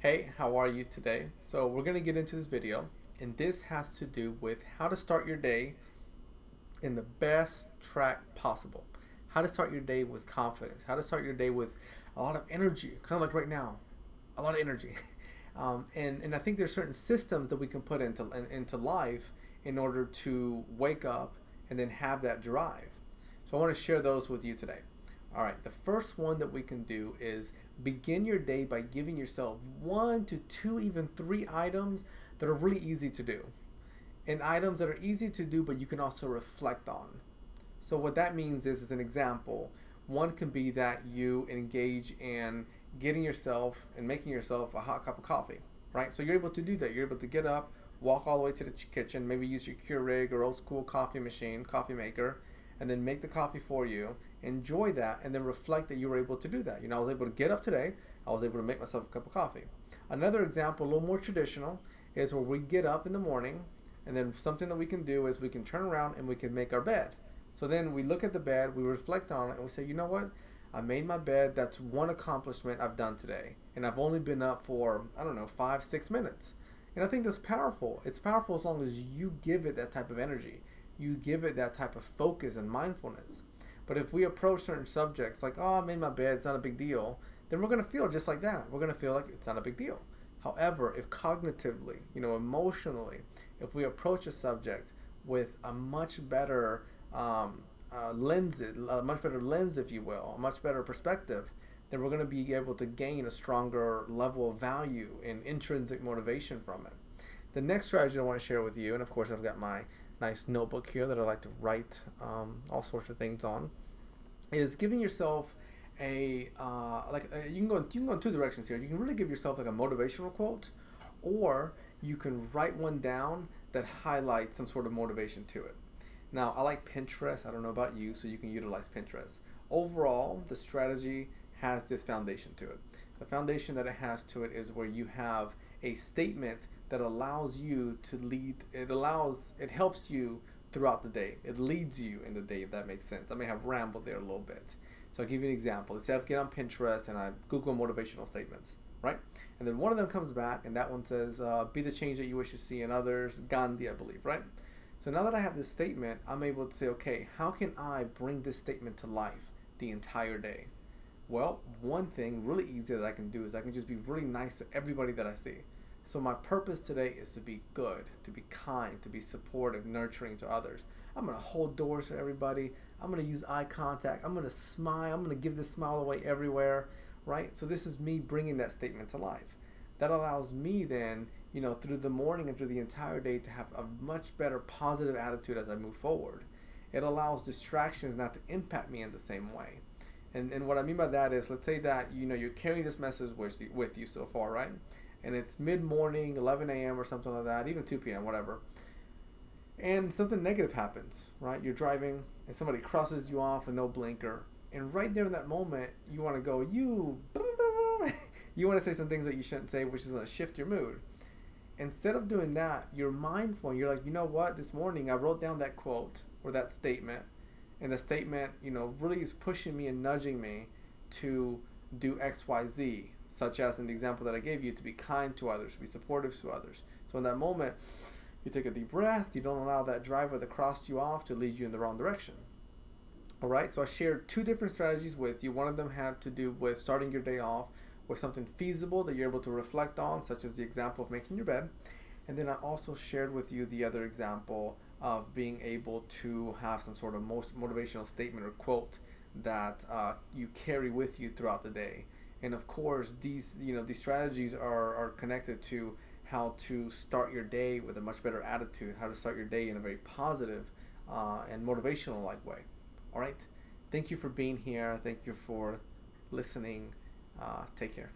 Hey, how are you today? So we're going to get into this video, and this has to do with how to start your day in the best track possible. How to start your day with confidence. How to start your day with a lot of energy, kind of like right now, a lot of energy. And I think there's certain systems that we can put into life in order to wake up and then have that drive. So I want to share those with you today. All right, the first one that we can do is begin your day by giving yourself one to two, even three items that are really easy to do. And items that are easy to do, but you can also reflect on. So, what that means is, as an example, one can be that you engage in getting yourself and making yourself a hot cup of coffee, right? So, you're able to do that. You're able to get up, walk all the way to the kitchen, maybe use your Keurig or old school coffee machine, coffee maker, and then make the coffee for you, enjoy that, and then reflect that you were able to do that. I was able to get up today, I was able to make myself a cup of coffee. Another example, a little more traditional, is where we get up in the morning, and then something that we can do is we can turn around and we can make our bed. So then we look at the bed, we reflect on it, and we say, you know what? I made my bed. That's one accomplishment I've done today. And I've only been up for, I don't know, 5, 6 minutes. And I think that's powerful. It's powerful as long as you give it that type of energy. You give it that type of focus and mindfulness. But if we approach certain subjects like, oh, I made my bed, it's not a big deal, then we're going to feel just like that. We're going to feel like it's not a big deal. However, if cognitively, emotionally, if we approach a subject with a much better a much better lens, if you will, a much better perspective, then we're going to be able to gain a stronger level of value and intrinsic motivation from it. The next strategy I want to share with you, and of course I've got my nice notebook here that I like to write all sorts of things on, is giving yourself you can go in two directions here. You can really give yourself like a motivational quote, or you can write one down that highlights some sort of motivation to it. Now, I like Pinterest. I don't know about you, so you can utilize Pinterest. Overall, the strategy has this foundation to it. The foundation that it has to it is where you have a statement that allows you to lead. It helps you throughout the day. It leads you in the day, if that makes sense. I may have rambled there a little bit. So I'll give you an example. Let's say I get on Pinterest and I Google motivational statements, right? And then one of them comes back, and that one says, be the change that you wish to see in others, Gandhi, I believe, right? So now that I have this statement, I'm able to say, okay, how can I bring this statement to life the entire day? Well, one thing really easy that I can do is I can just be really nice to everybody that I see. So my purpose today is to be good, to be kind, to be supportive, nurturing to others. I'm going to hold doors to everybody. I'm going to use eye contact. I'm going to smile. I'm going to give this smile away everywhere, right? So this is me bringing that statement to life. That allows me then, through the morning and through the entire day to have a much better positive attitude as I move forward. It allows distractions not to impact me in the same way. And what I mean by that is, let's say that, you're carrying this message with you so far, right? And it's mid-morning, 11 a.m. or something like that, even 2 p.m., whatever. And something negative happens, right? You're driving and somebody crosses you off with no blinker. And right there in that moment, you want to go, you want to say some things that you shouldn't say, which is going to shift your mood. Instead of doing that, you're mindful. You're like, you know what? This morning I wrote down that quote or that statement. And the statement, really is pushing me and nudging me to do X, Y, Z, such as in the example that I gave you, to be kind to others, to be supportive to others. So in that moment, you take a deep breath. You don't allow that driver that crossed you off to lead you in the wrong direction. All right, so I shared two different strategies with you. One of them had to do with starting your day off with something feasible that you're able to reflect on, such as the example of making your bed. And then I also shared with you the other example of being able to have some sort of motivational statement or quote that you carry with you throughout the day. And of course, these strategies are connected to how to start your day with a much better attitude, how to start your day in a very positive and motivational like way. All right. Thank you for being here. Thank you for listening. Take care.